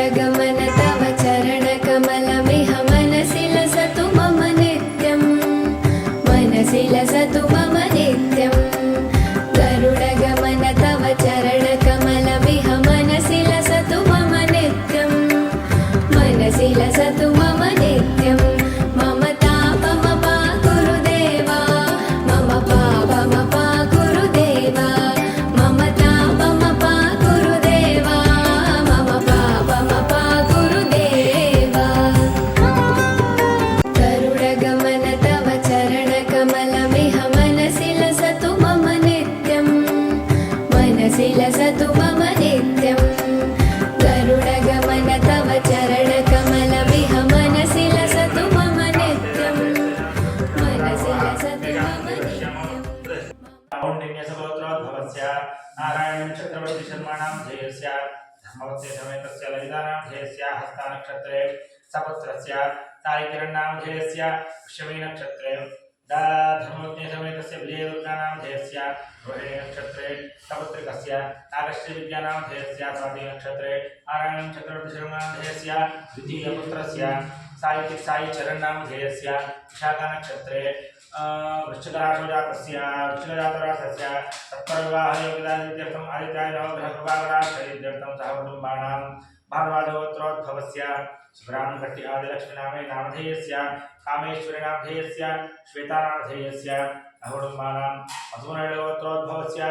गरुडगमन तव चरणकमलमिह मनसि लसतु मम नित्यम् मनसि लसतु मम नित्यम् गरुडगमन तव चरणकमलमिह मनसि लसतु मम नित्यम् मनसि लसतु मम नित्यम् मम तापमपा गुरुदेवा मम पापमपा गुरुदेवा मम तापमपा गुरुदेवा मम पापमपा गुरुदेवा गरुडगमन तव चरणकमलमिह मनसि लसतु मम नित्यम् मनसि लसतु मम नित्यम् गरुडगमन तव चरणकमलमिह मनसि लसतु मम नित्यम् मनसि लसतु मम नित्यम् कौण्डिन्यसगोत्रोद्भवस्य नारायण चक्रवर्ती शर्माणां ध्येयस्य धर्मवत्से समेतस्य ललितानां ध्येयस्य हस्तानक्षत्रे सपुत्रस्य तारिकिरण्णां ध्येयस्य पुष्यमी नक्षत्रे धर्मवत्से समेतस्य विजयदुर्गानां ध्येयस्य रोहिणी नक्षत्रे सपुत्रिकस्य नागश्री विद्यानां ध्येयस्य स्वाति नक्षत्रे नारायण चक्रवर्ती शर्माणां ध्येयस्य द्वितीयपुत्रस्य साई चरणां ध्येयस्य विशाखा नक्षत्रे वृश्चिकराशिजातस्य वृश्चिकजातरासस्य सत्परविवाहयोगितादित्यर्थम् आदित्याय नवग्रहप्रभाकराश्रयित्यर्थं सह कुटुम्बानां भारद्वाजगोत्रोद्भवस्य शिवरामभट्टि आदिलक्ष्मीनामे नामधेयस्य कामेश्वरी नामधेयस्य श्वेतानामधेयस्य अहुकुटुम्बानां मधुनगोत्रोद्भवस्य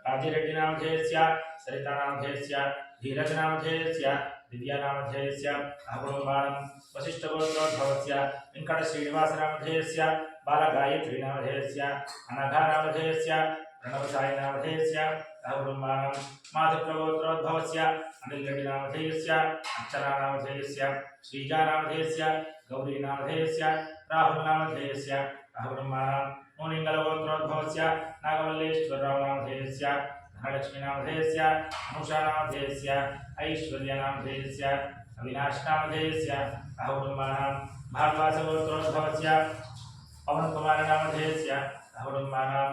राजिरेड्डी नामधेयस्य सरिता नामधेयस्य धीरज नामधेयस्य दिव्या नामधेयस्य अहुकुटुम्बानां वसिष्ठगोत्रोद्भवस्य वेङ्कटश्रीनिवास नामधेयस्य बालगायत्री नामधेयस्य अनघा नामधेयस्य प्रणवसाई नामधेयस्य अहुकुटुम्बानां माधुप्रगोत्रोद्भवस्य अनिलरेड्डी नामधेयस्य अर्चना नामधेयस्य श्रीजा नामधेयस्य गौरी नामधेयस्य राहुल नामधेयस्य अहुकुटुम्बानां मोनिङ्गलगोत्रोद्भवस्य नागमल्लेश्वरराव नामधेयस्य धनलक्ष्मी नामधेयस्य अनुषा नामधेयस्य ऐश्वर्या नामधेयस्य अविनाश नामधेयस्य अहुकुटुम्बानां भारद्वाजगोत्रोद्भवस्य पवन कुमार नामधेयस्य अहुकुटुम्बानां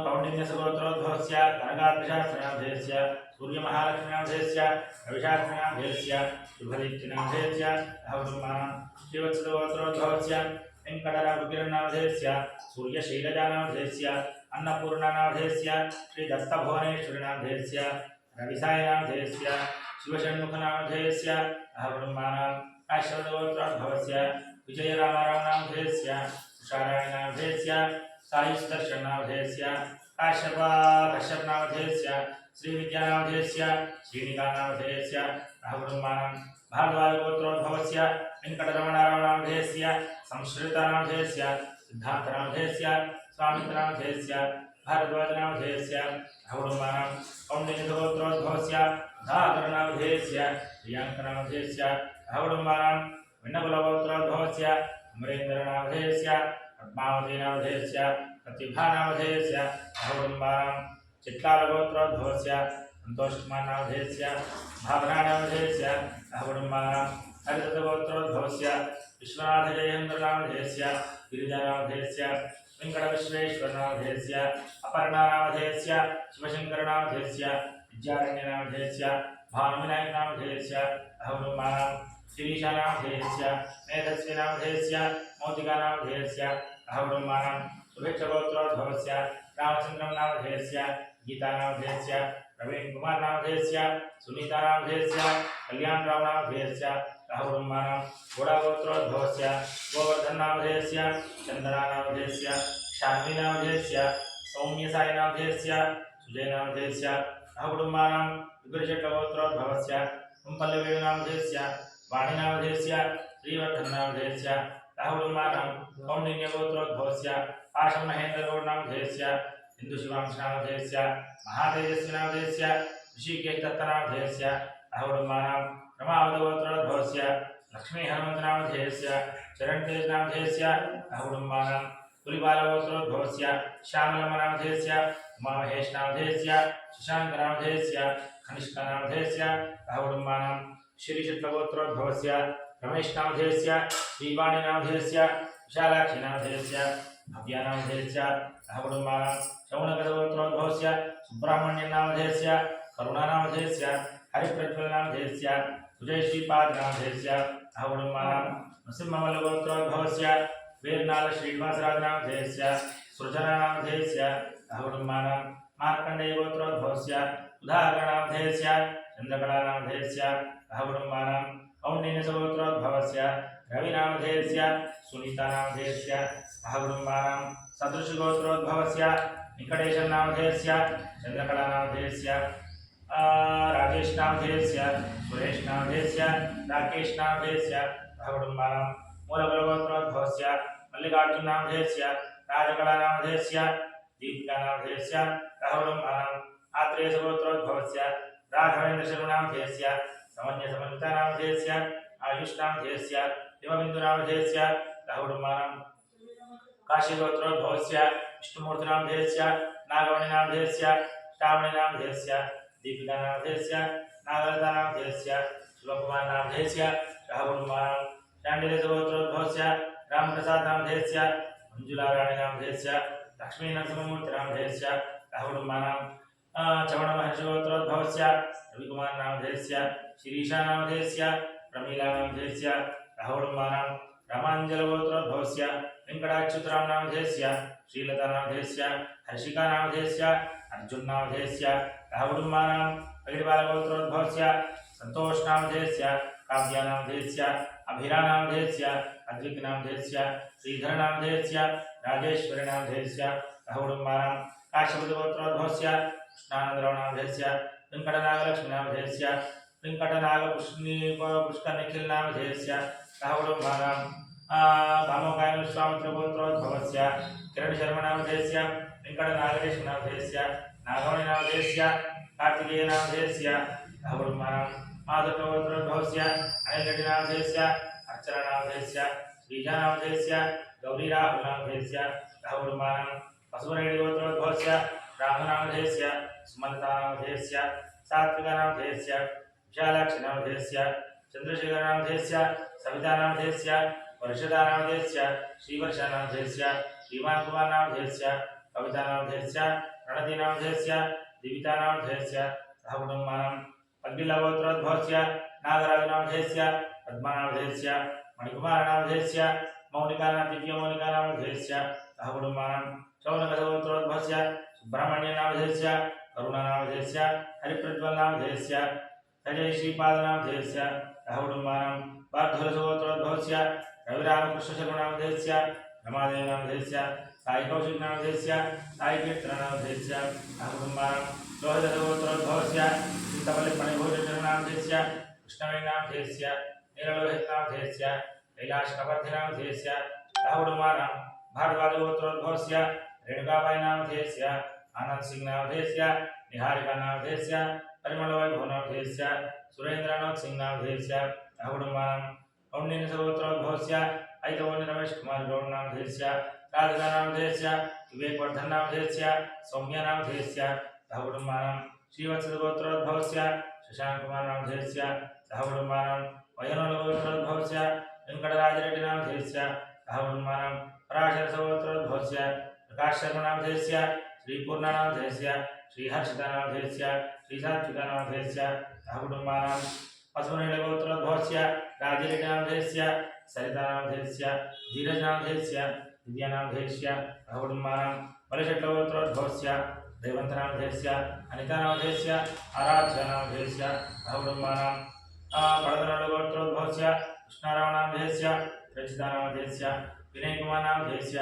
कौण्डिन्यसगोत्रोद्भवस्य कनकाद्रिशास्त्रनामधेयस्य सूर्यमहालक्ष्मीनामधेयस्य रविशास्त्रनामधेयस्य शुभदीप्तिनामधेयस्य अहुकुटुम्बानां श्रीवत्सगोत्रोद्भवस्य वेङ्कटराघुकिरणामधेयस्य सूर्यशैलजानामधेयस्य अन्नपूर्णानामधेयस्य श्रीदत्तभुवनेश्वरीनामधेयस्य रविसायनामधेयस्य शिवषण्मुखनामधेयस्य अहुकुटुम्बानां काश्यपगोत्रोद्भवस्य विजयरामारावनामधेयस्य तुषारायणामधेयस्य सायुष्दर्शनामधेयस्य कश्यपनामधेयस्य श्रीविद्यानामधेयस्य श्रीनिकानामधेयस्य अहुकुटुम्बानां भारद्वाजगोत्रोद्भवस्य वेङ्कटरमणारावनामधेयस्य संस्कृतनामधेयस्य सिद्धान्तनामधेयस्य स्वामित्रनामधेयस्य भारद्वाजनामधेयस्य अहुकुटुम्बानां कौण्डिन्यसगोत्रोद्भवस्य धाकरनामधेयस्य प्रियाङ्कनामधेयस्य अहुकुटुम्बानां विण्णकुलगोत्रोद्भवस्य अमरेन्द्रनामधेयस्य पद्मावतीनामधेयस्य प्रतिभानामधेयस्य अहुकुटुम्बानां चित्कालगोत्रोद्भवस्य सन्तोषकुमारनामधेयस्य भावनानामधेयस्य अहुकुटुम्बानां हरिदत्तगोत्रोद्भवस्य विश्वनाथजयेन्द्रनामधेयस्य गिरिजानामधेयस्य वेङ्कटविश्वेश्वरनामधेयस्य अपर्णानामधेयस्य शिवशङ्करनामधेयस्य विद्यारण्यनामधेयस्य भानुविनायकनामधेयस्य अहुकुटुम्बानां शिरीषानामधेयस्य मेधस्वीनामधेयस्य मौतिकानामधेयस्य अहुकुटुम्बानां शुभेच्छगोत्रोद्भवस्य रामचन्द्रनामधेयस्य गीतानामधेयस्य प्रवीणकुमारनामधेयस्य सुनीतानामधेयस्य कल्याणरावनामधेयस्य अहुकुटुम्बानां घोडागोत्रोद्भवस्य गोवर्धननामधेयस्य चन्दनानामधेयस्य शान्वीनामधेयस्य सौम्यसायनामधेयस्य सुजयनामधेयस्य अहुकुटुम्बानां विपुलशेखरगोत्रोद्भवस्य कुम्पल्लवेणुनामधेयस्य वाणीनामधेयस्य श्रीवर्धननामधेयस्य अहुकुटुम्बानां कौण्डिन्यगोत्रोद्भवस्य आशमहेन्द्रगौडनामधेयस्य हिन्दुशिवांशनामधेयस्य महातेजस्विनामधेयस्य ऋषिकेशदत्तनामधेयस्य अहुकुटुम्बानां रमावतगोत्रोद्भवस्य लक्ष्मीहनुमन्तनामधेयस्य चरणतेजनामधेयस्य अहुकुटुम्बानां पुलिबालगोत्रोद्भवस्य श्यामलम्बनामधेयस्य उमामहेशनामधेयस्य शशाङ्कनामधेयस्य कनिष्कनामधेयस्य अहुकुटुम्बानां श्रीशत्रुगोत्रोद्भवस्य रमेशनामधेयस्य श्रीवाणीनामधेयस्य विशालाक्षीनामधेयस्य भव्यानामधेयस्य अहुकुटुम्बानां शौनकगोत्रोद्भवस्य सुब्रह्मण्यनामधेयस्य करुणानामधेयस्य हरिप्रज्वलनामधेयस्य सुजयश्रीपादनामधेयस्य अहकुटुम्बानां नृसिंहमल्लगोत्रोद्भवस्य वीरनाल श्रीनिवासराजनामधेयस्य सृजनामधेयस्य अहकुटुम्बानां मार्कण्डेयगोत्रोद्भवस्य उदाहरणामधेयस्य चन्द्रकलानामधेयस्य अहकुटुम्बानां कौण्डिन्यसगोत्रोद्भवस्य रविनामधेयस्य सुनीतानामधेयस्य अहकुटुम्बानां सदृशगोत्रोद्भवस्य निकटेशनामधेयस्य चन्द्रकलानामधेयस्य राजेशनामधेयस्य सुरेशनामधेयस्य राकेशनामधेयस्य अहकुटुम्बानां मूलगोत्रोद्भवस्य मल्लिकार्जुननामधेयस्य राजकलानामधेयस्य दीपिकानामधेयस्य अहकुटुम्बानां आत्रेयसगोत्रोद्भवस्य राघवेन्द्रशर्मनामधेयस्य समन्यसमन्वितानामधेयस्य आयुष्नामधेयस्य हिमबिन्दुनामधेयस्य अहकुटुम्बानां काशीगोत्रोद्भवस्य विष्णुमूर्तिनामधेयस्य नागमणिनामधेयस्य श्रावणीनामधेयस्य दीपिकानामधेयस्य नागलतानामधेयस्य शिवकुमारनामधेयस्य अहकुटुम्बानां शाण्डिल्यसगोत्रोद्भवस्य रामप्रसादनामधेयस्य मञ्जुलाराणीनामधेयस्य लक्ष्मीनरसिंहमूर्तिनामधेयस्य अहकुटुम्बानां चवणमहर्षिगोत्रोद्भवस्य रविकुमारनामधेयस्य शिरीषानामधेयस्य प्रमीलानामधेयस्य अहकुटुम्बानां रामाञ्जलगोत्रोद्भवस्य वेङ्कटाच्युतरामनामधेयस्य श्रीलतानामधेयस्य हर्षिकानामधेयस्य अर्जुननामधेयस्य अहकुटुम्बानां पगिडिपालगोत्रोद्भवस्य सन्तोषनामधेयस्य काव्यानामधेयस्य अभिरानामधेयस्य अद्विकनामधेयस्य श्रीधरनामधेयस्य राजेश्वरीनामधेयस्य अहकुटुम्बानां काश्यपतिगोत्रोद्भवस्य कृष्णानन्दरावनामधेयस्य वेङ्कटनागलक्ष्मीनामधेयस्य वेङ्कटनागपुष्करनिखिलनामधेयस्य अहकुटुम्बानां कामोकायविश्वामित्रगोत्रोद्भवस्य किरणशर्मनामधेयस्य वेङ्कटनागेशनामधेयस्य नागमणिनामधेयस्य कार्तिकेयनामधेयस्य अहकुटुम्बानां माधवगोत्रोद्भवस्य अनिलरेड्डिनामधेयस्य अर्चनानामधेयस्य श्रीजानामधेयस्य गौरीराहुलनामधेयस्य अहकुटुम्बानां वसुरेड्डिगोत्रोद्भवस्य राहुनामधेयस्य सुमलतानामधेयस्य सात्विकानामधेयस्य विशालाक्षनामधेयस्य चन्द्रशेखरनामधेयस्य सवितानामधेयस्य वर्षदानामधेयस्य श्रीवर्षानामधेयस्य श्रीमान्कुमारनामधेयस्य कवितानामधेयस्य प्रणतिनामधेयस्य दिवितानामधेयस्य अहकुटुम्बानां अग्निलगोत्रोद्भवस्य नागराजनामधेयस्य पद्मानामधेयस्य मणिकुमारनामधेयस्य दिव्यमौनिकानामधेयस्य अहकुटुम्बानां शौनकसगोत्रोद्भवस्य सुब्रह्मण्यनामधेयस्य करुणानामधेयस्य हरिप्रज्वलनामधेयस्य अजयश्रीपादनामधेयस्य अहकुटुम्बानां वाग्धुलसगोत्रोद्भवस्य रविरामकृष्णशर्मनामधेयस्य रमादेवनामधेयस्य साईकौशिकनामधेयस्य साईकीर्तननामधेयस्य अहकुटुम्बानां लोहितसगोत्रोद्भवस्य चिन्तपल्लिपणिभूषणनामधेयस्य कृष्णवेणीनामधेयस्य नीललोहितनामधेयस्य कैलाशकवर्धिनामधेयस्य अहकुटुम्बानां भारद्वाजगोत्रोद्भवस्य रेणुकाबाईनामधेयस्य आनन्दसिंहनामधेयस्य निहारिकानामधेयस्य परिमलवैभवनामधेयस्य सुरेन्द्रनाथसिंहनामधेयस्य अहकुटुम्बानां कौण्डिन्यसगोत्रोद्भवस्य ऐतवोनिरमेशकुमारगौडनामधेयस्य राधिकानामधेयस्य विवेकवर्धननामधेयस्य सौम्यनामधेयस्य अहकुटुम्बानां श्रीवत्सगोत्रोद्भवस्य शशाङ्ककुमारनामधेयस्य अहकुटुम्बानां वयनोलगोत्रोद्भवस्य वेङ्कटराजरेड्डिनामधेयस्य अहकुटुम्बानां पराशरसगोत्रोद्भवस्य प्रकाशशर्मनामधेयस्य श्रीपूर्णनामधेयस्य श्रीहर्षितानामधेयस्य श्रीसात्विकानामधेयस्य अहकुटुम्बानां पशुनिलगोत्रोद्भवस्य राजिरेड्डिनामधेयस्य सरितानामधेयस्य धीरजनामधेयस्य दिव्यानामधेयस्य अहकुटुम्बानां बलिषट्लगोत्रोद्भवस्य रेवन्तनामधेयस्य अनितानामधेयस्य आराध्यनामधेयस्य अहकुटुम्बानां पडदनलगोत्रोद्भवस्य कृष्णारावनामधेयस्य रचितानामधेयस्य विनयकुमारनामधेयस्य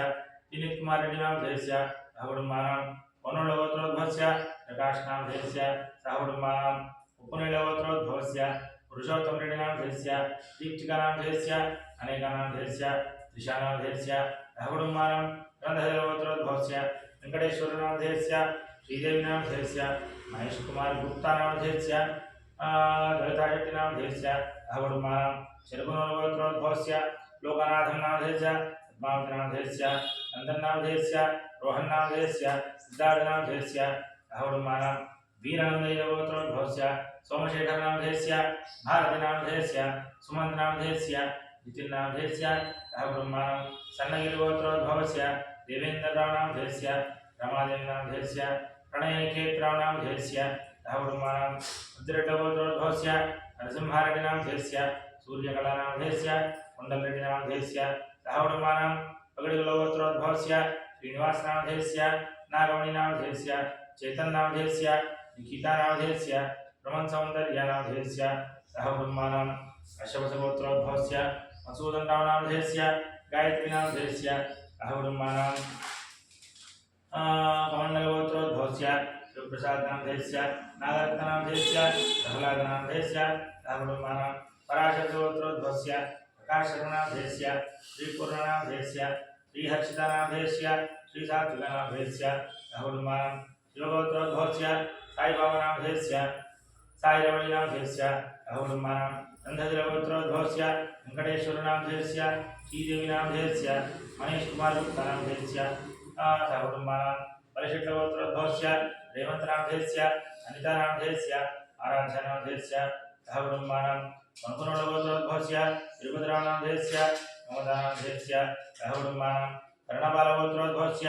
विनीतकुमाररेड्डिनामधेयस्य अहकुटुम्बानां वनोलगोत्रोद्भवस्य प्रकाशनामधेयस्य अहकुटुम्बानां उपनिलगोत्रोद्भवस्य पुरुषोत्तमरेड्डिनामधेयस्य दीप्तिकानामधेयस्य अनेकानामधेयस्य त्रिशानामधेयस्य अहकुटुम्बानां ग्रन्थलगोत्रोद्भवस्य वेङ्कटेश्वरनामधेयस्य श्रीदेवीनामधेयस्य महेशकुमारगुप्तानामधेयस्य ललिताशेट्टिनामधेयस्य अहकुटुम्बानां शरकुनोलगोत्रोद्भवस्य लोकनाथनामधेयस्य पद्मावतीनामधेयस्य नन्दननामधेयस्य रोहन्नामधेयस्य सिद्धार्थनामधेयस्य अहकुटुम्बानां वीरानन्दयोगोत्रोद्भवस्य सोमशेखरनामधेयस्य भारतीनामधेयस्य सुमन्तनामधेयस्य नितिन्नामधेयस्य अहकुटुम्बानां सन्नगिरिगोत्रोद्भवस्य देवेन्द्ररावनामधेयस्य रमादेवनामधेयस्य प्रणयनिकेतरावनामधेयस्य अहवडुमानं उद्रटगोत्रोद्भवस्य नरसिंहारेड्डिनामधेयस्य सूर्यकलानामधेयस्य कुण्डलरेड्डिनामधेयस्य अहवडुमानं पगडिगोत्रोद्भवस्य श्रीनिवासनामधेयस्य नागमणिनामधेयस्य चैतन्यनामधेयस्य निखितानामधेयस्य ब्रह्मसौन्दर्यनामधेयस्य अहवडुमानं अश्वपथगोत्रोद्भवस्य मसूदननामधेयस्य गायत्रीनामधेयस्य अहवडुमानं कमण्डलगोत्रोद्भवस्य शिवप्रसादनामधेयस्य नागरत्ननामधेयस्य प्रह्लादनामधेयस्य अहवडुमानं पराशरगोत्रोद्भवस्य प्रकाशनामधेयस्य श्रीपूर्णनामधेयस्य श्रीहर्षितानामधेयस्य श्रीसात्विकनामधेयस्य अहवडुमानं शिवगोत्रोद्भवस्य साईबाबानामधेयस्य साईरमणीनामधेयस्य अहवडुमानं नन्दधिरगोत्रोद्भवस्य वेङ्कटेश्वरनामधेयस्य श्रीदेवीनामधेयस्य महेशकुमारगुप्तनामधेयस्य अहवडुमानं परिषट्टगोत्रोद्भवस्य रेवन्तनामधेयस्य अनितानामधेयस्य आराध्यनामधेयस्य अहवडुमानं मन्कुनगोत्रोद्भवस्य तिरुपतिरामनामधेयस्य ममतानामधेयस्य अहवडुमानं कर्णबालगोत्रोद्भवस्य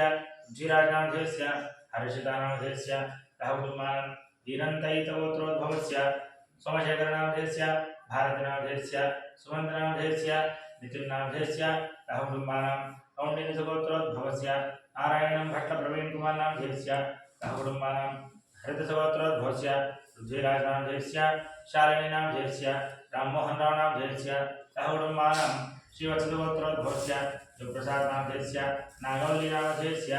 रुचिराजनामधेयस्य हर्षितानामधेयस्य अहवडुमानं दीनन्तैतगोत्रोद्भवस्य सोमशेखरनामधेयस्य भारतनामधेयस्य सुमन्तनामधेयस्य नितिन्नामधेयस्य अहवडुमानं कौण्डिन्यसगोत्रोद्भवस्य नारायणं भट्टप्रवीणकुमारनामधेयस्य अहवडुमानं हरितसगोत्रोद्भवस्य पृथ्वीराजनामधेयस्य शालिनीनामधेयस्य राममोहनरावनामधेयस्य अहवडुमानं श्रीवत्सगोत्रोद्भवस्य शिवप्रसादनामधेयस्य नागवल्लीनामधेयस्य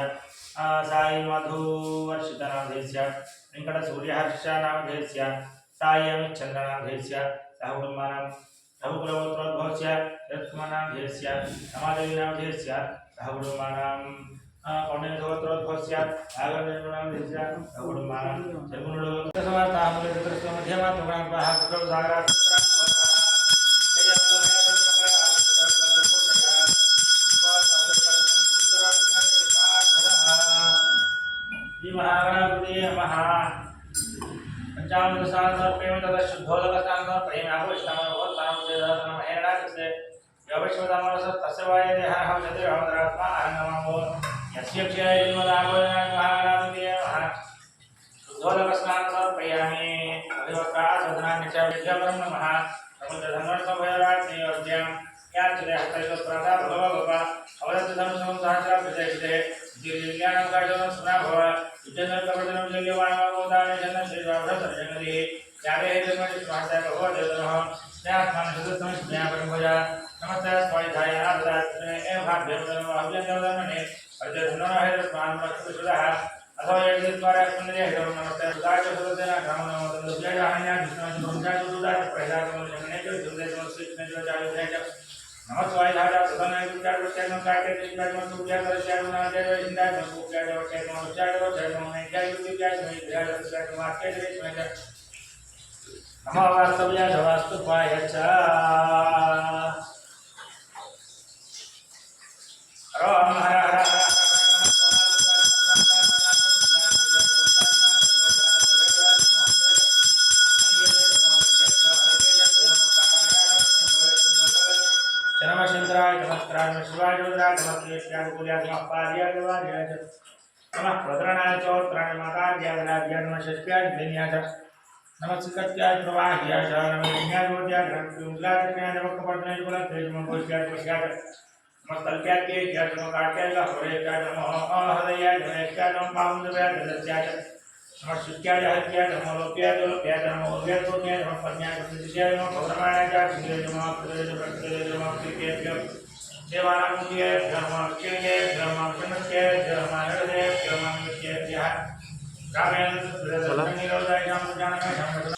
साईमधुवर्षितनामधेयस्य वेङ्कटसूर्यहर्षनामधेयस्य साई अमितचन्द्रनामधेयस्य अहवडुमानं रघुकुलगोत्रोद्भवस्य रत्कुमारनामधेयस्य रमादेवीनामधेयस्य अहवडुमानं कौण्डिन्यसगोत्रोद्भवस्य नागरत्ननामधेयस्य अहवडुमानं जगुणगोत्रोद्भवस्य मध्यमात्मकान्ताः महागणपति नमः पंचामृतसारप्रेम तथा शुद्धोदकसारप्रेम आभूषणमोत्तरं हेरणाकृते योगेश्वरमनसस्य वायदेहः चतुरात्मा अहंगमो यस्य क्षयजन्मदागोनागणपति नमः शुद्धोदकस्नानसमर्पयामि अभिवक्रासदनानि च विद्यापरं नमः समुद्रधनुर्सभयराज्ञयोज्यं याचते हस्तयोस्प्रादा भगवभव अवदत्तधनुसं सहस्राभ्यजयते ज्ञानं कार्यों सुना भव विजयनकवर्धनं जयवाणवादाने जन श्रीरामभद्रजगदे यावे जन्मनि स्वाहाय भगवो देवनः स्नेहात्मानं स्नेहापरमभजा नमस्ते स्वाध्याय आदरात्मने एव भाग्यवदनः अभ्यन्तरदनने अर्जधनः हेतस्मान् रक्षुसुदः अथवा यद्द्वारा स्मरणे हेतुं नमस्ते सुदाय सुदना ग्रामो दुर्जयहान्या विष्णुजय दुदाय प्रहलादं जगने च दुर्जय श्रीकृष्ण जय नमस्वाय धारा सदन विचार विचार कार्य विचार विचार विचार नादे विचार विचार विचार विचार में क्या विचार में विचार विचार वाक्य में नमो वास्तव्य वास्तुपाय च राम हर हर शंकराय नमस्कार शिवाय रुद्राय नमस्कार पूजा नमस्कार नमः प्रद्रणाय चौत्राय मातार्याय नमः षष्ठ्याय दिन्याय नमः सिकत्याय प्रवाह्याय नमः विज्ञाय ज्योत्याय ग्रंथुलाय नमः कपटनाय गुणत्याय नमः कोश्याय कोश्याय नमः तल्प्याय क्या नमः काट्याय होरेयाय नमः हृदयाय नमः पावनद्वयाय दस्याय नमः शुक्याय हत्याय नमः लोक्याय नमः उद्याय नमः पद्याय प्रतिष्याय नमः पौर्णमायाय नमः नमः कृतेभ्यः देवानामुद्ये नमः केये नमः शनके नमः हृदये नमः नित्येभ्यः रामेण निरोधाय नमः जानकाय नमः